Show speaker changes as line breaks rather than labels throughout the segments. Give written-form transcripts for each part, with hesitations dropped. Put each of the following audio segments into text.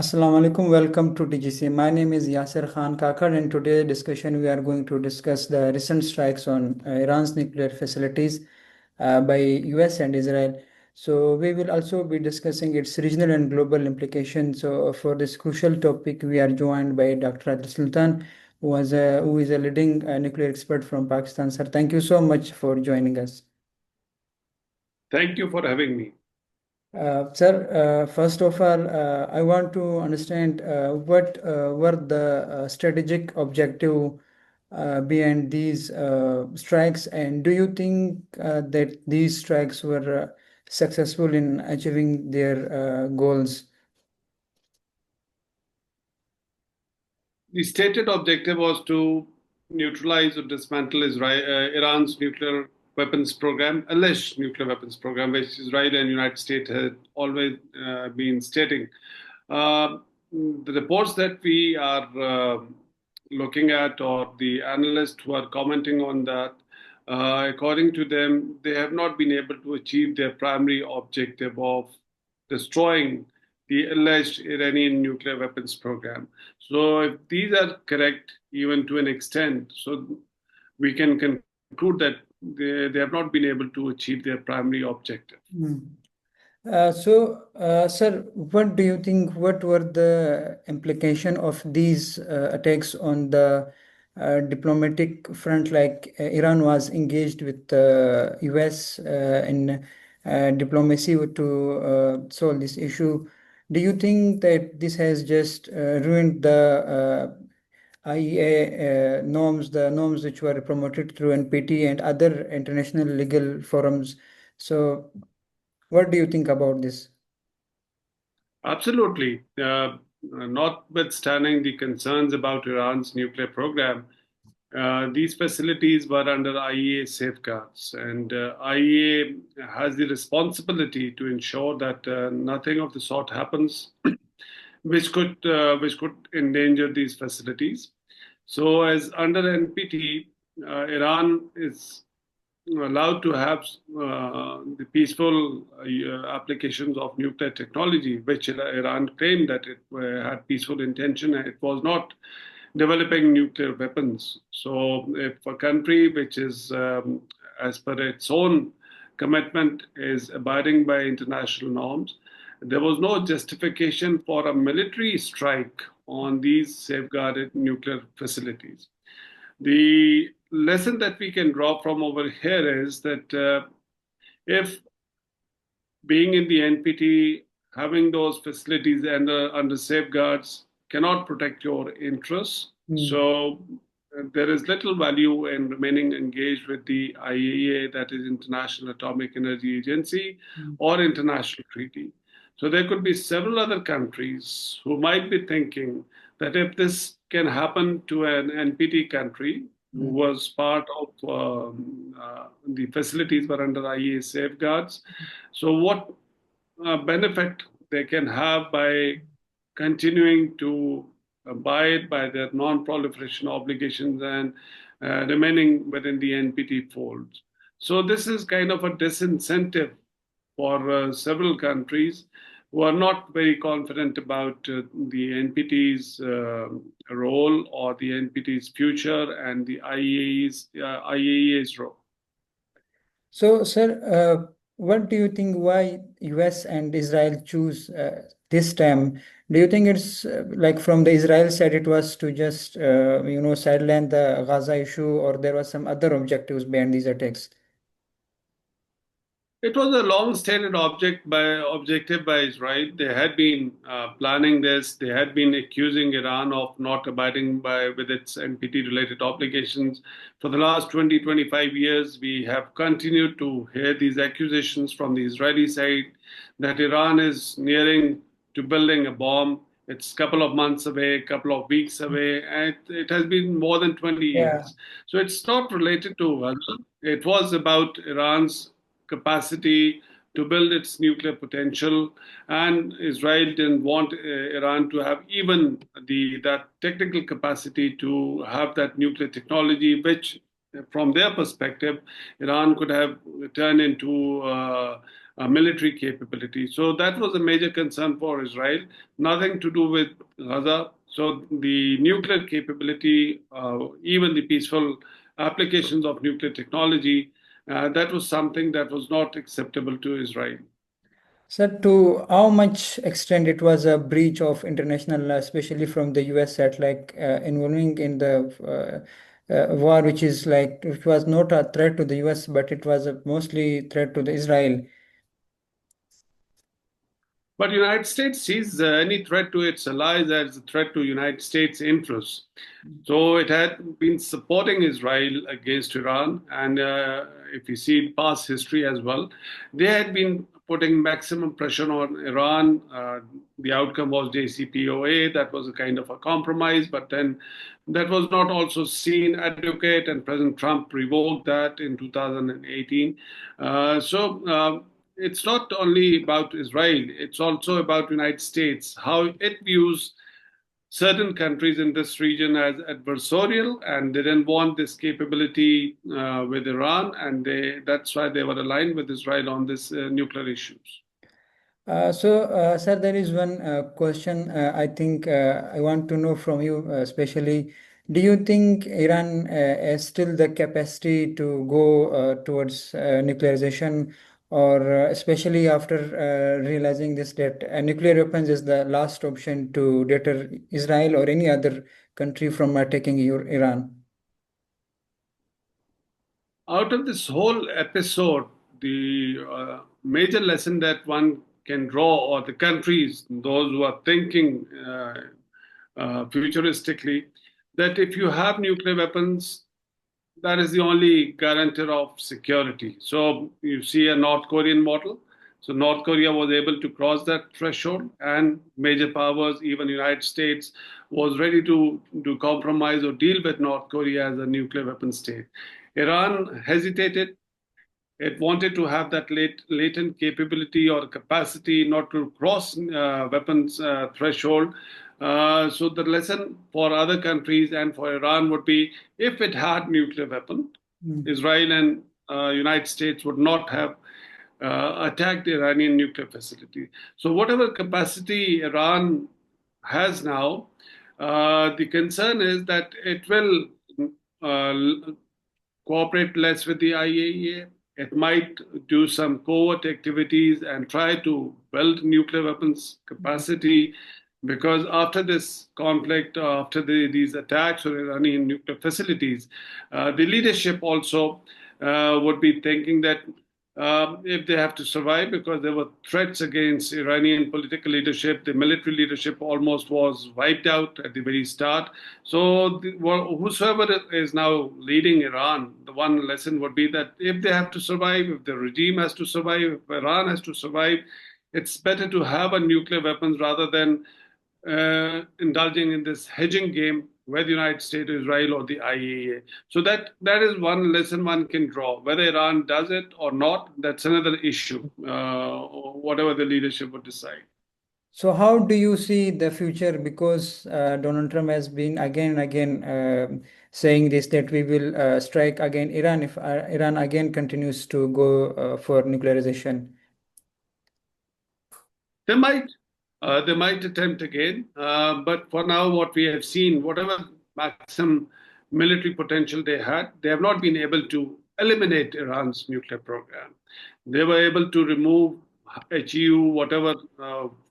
Assalamu alaikum. Welcome to TGC. My name is Yasir Khan Kakar, and today discussion we are going to discuss the recent strikes on Iran's nuclear facilities by US and Israel. So we will also be discussing its regional and global implications. So for this crucial topic, we are joined by Dr. Adil Sultan, who is a leading nuclear expert from Pakistan. Sir, thank you so much for joining us.
Thank you for having me.
Sir, first of all, I want to understand what were the strategic objective behind these strikes, and do you think that these strikes were successful in achieving their goals?
The stated objective was to neutralize or dismantle Iran's nuclear weapons program, alleged nuclear weapons program, which Israel and United States had always been stating. The reports that we are looking at, or the analysts who are commenting on that, according to them, they have not been able to achieve their primary objective of destroying the alleged Iranian nuclear weapons program. So, if these are correct, even to an extent, so we can conclude that they have not been able to achieve their primary objective.
Sir, what do you think? What were the implication of these attacks on the diplomatic front? Like Iran was engaged with the US in diplomacy to solve this issue. Do you think that this has just ruined the IAEA norms, the norms which were promoted through NPT and other international legal forums? So, what do you think about this?
Absolutely. Notwithstanding the concerns about Iran's nuclear program, these facilities were under IAEA safeguards, and IAEA has the responsibility to ensure that nothing of the sort happens, which could endanger these facilities. So, as under NPT, Iran is allowed to have the peaceful applications of nuclear technology, which Iran claimed that it had peaceful intention and it was not developing nuclear weapons. So, if a country which is, as per its own commitment, is abiding by international norms, there was no justification for a military strike on these safeguarded nuclear facilities. The lesson that we can draw from over here is that if being in the NPT, having those facilities under safeguards cannot protect your interests, so there is little value in remaining engaged with the IAEA, that is International Atomic Energy Agency, or international treaty. So there could be several other countries who might be thinking that if this can happen to an NPT country who was part of the facilities were under IAEA safeguards, so what benefit they can have by continuing to abide by their non-proliferation obligations and remaining within the NPT folds. So this is kind of a disincentive for several countries who are not very confident about the NPT's role or the NPT's future and the IAEA's role.
So, sir, what do you think why US and Israel choose this time? Do you think it's like from the Israel side it was to just sideline the Gaza issue, or there was some other objectives behind these attacks?
It was a long-stated objective by Israel. They had been planning this. They had been accusing Iran of not abiding with its NPT-related obligations. For the last 20, 25 years, we have continued to hear these accusations from the Israeli side that Iran is nearing to building a bomb. It's a couple of months away, a couple of weeks away, and it has been more than 20 years. So it's not related to us. It was about Iran's capacity to build its nuclear potential, and Israel didn't want Iran to have even that technical capacity to have that nuclear technology, which, from their perspective, Iran could have turned into military capability. So that was a major concern for Israel, nothing to do with Gaza. So the nuclear capability, even the peaceful applications of nuclear technology, that was something that was not acceptable to Israel.
Sir, to how much extent it was a breach of international law, especially from the US side, like involving in the war, which is like, which was not a threat to the US, but it was a mostly threat to the Israel.
But the United States sees any threat to its allies as a threat to United States interests. So it had been supporting Israel against Iran, and if you see past history as well, they had been putting maximum pressure on Iran. The outcome was JCPOA. That was a kind of a compromise, but then that was not also seen adequate, and President Trump revoked that in 2018. It's not only about Israel; it's also about the United States, how it views certain countries in this region as adversarial, and they didn't want this capability with Iran, and that's why they were aligned with Israel on this nuclear issues.
Sir, there is one question I think I want to know from you, especially. Do you think Iran has still the capacity to go towards nuclearization, or especially after realizing this that nuclear weapons is the last option to deter Israel or any other country from attacking Iran?
Out of this whole episode, the major lesson that one can draw, or the countries, those who are thinking futuristically, that if you have nuclear weapons, that is the only guarantor of security. So you see a North Korean model. So North Korea was able to cross that threshold, and major powers, even the United States, was ready to compromise or deal with North Korea as a nuclear weapon state. Iran hesitated. It wanted to have that latent capability or capacity not to cross weapons threshold. So the lesson for other countries and for Iran would be, if it had nuclear weapon,
Mm.
Israel and United States would not have attacked the Iranian nuclear facility. So whatever capacity Iran has now, the concern is that it will uh, cooperate less with the IAEA. It might do some covert activities and try to build nuclear weapons capacity, because after this conflict, after these attacks on Iranian nuclear facilities, the leadership also would be thinking that if they have to survive, because there were threats against Iranian political leadership, the military leadership almost was wiped out at the very start. So, whosoever is now leading Iran, the one lesson would be that if they have to survive, if the regime has to survive, if Iran has to survive, it's better to have a nuclear weapons rather than indulging in this hedging game with the United States, Israel, or the IAEA. So that is one lesson one can draw. Whether Iran does it or not, that's another issue. Whatever the leadership would decide.
So how do you see the future? Because Donald Trump has been again and again saying this, that we will strike again Iran if Iran again continues to go for nuclearization.
They might, they might attempt again, but for now, what we have seen, whatever maximum military potential they have not been able to eliminate Iran's nuclear program. They were able to remove HU, whatever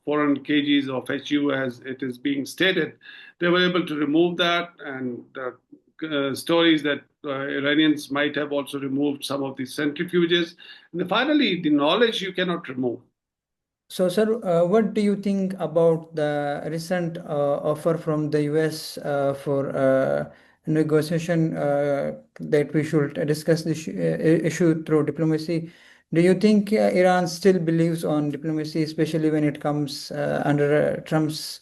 400 kgs of HU as it is being stated. They were able to remove that, and stories that Iranians might have also removed some of the centrifuges. And finally, the knowledge you cannot remove.
So, sir, what do you think about the recent offer from the US for negotiation that we should discuss this issue through diplomacy? Do you think Iran still believes on diplomacy, especially when it comes under Trump's?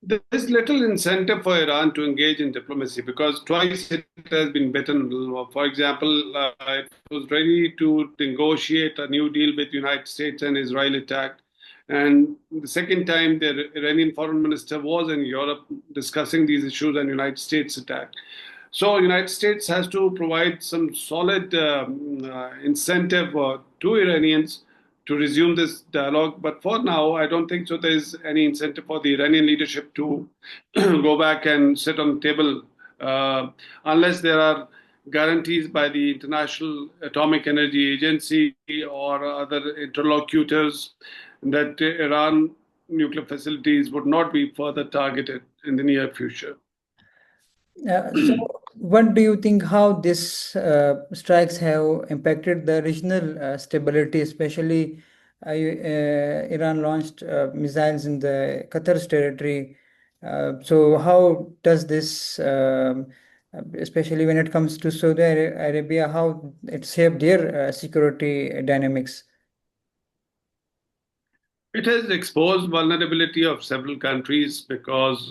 There's little incentive for Iran to engage in diplomacy, because twice it has been bitten. For example, it was ready to negotiate a new deal with the United States, and Israel attacked. And the second time, the Iranian foreign minister was in Europe discussing these issues, and the United States attacked. So United States has to provide some solid incentive to Iranians to resume this dialogue. But for now, I don't think so. There is any incentive for the Iranian leadership to go back and sit on the table uh, unless there are guarantees by the International Atomic Energy Agency or other interlocutors that Iran nuclear facilities would not be further targeted in the near future.
So, what do you think how this strikes have impacted the regional stability, especially Iran launched missiles in the Qatar's territory. So, how does this, especially when it comes to Saudi Arabia, how it shaped their security dynamics?
It has exposed vulnerability of several countries because,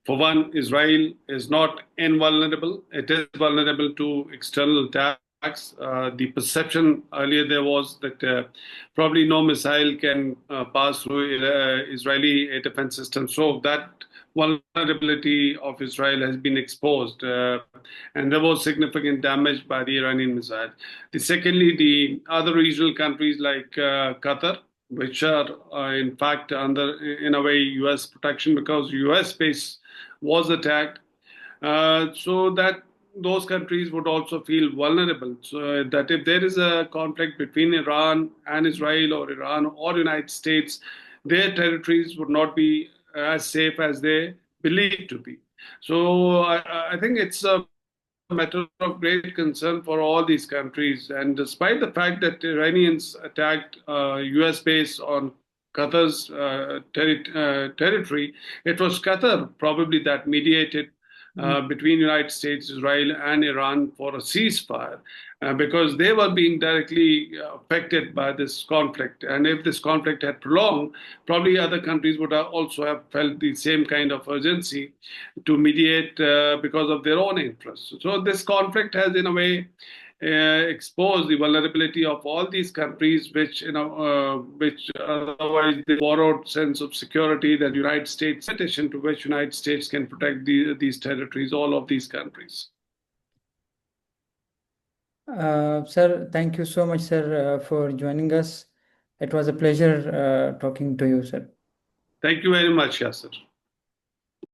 for one, Israel is not invulnerable. It is vulnerable to external attacks. The perception earlier there was that probably no missile can pass through Israeli air defense system. So that vulnerability of Israel has been exposed, and there was significant damage by the Iranian missile. Secondly, the other regional countries like Qatar, which are in fact under, in a way, U.S. protection because U.S. base was attacked. So that those countries would also feel vulnerable. So that if there is a conflict between Iran and Israel or Iran or United States, their territories would not be as safe as they believe to be. So I think it's a matter of great concern for all these countries. And despite the fact that Iranians attacked US base on Qatar's territory, it was Qatar probably that mediated between United States, Israel, and Iran for a ceasefire because they were being directly affected by this conflict. And if this conflict had prolonged, probably other countries would also have felt the same kind of urgency to mediate because of their own interests. So this conflict has, in a way, exposed the vulnerability of all these countries, which otherwise the borrowed sense of security that United States, in addition to which United States can protect these territories, all of these countries.
Sir, thank you so much, sir, for joining us. It was a pleasure talking to you, sir.
Thank you very much, Yasser.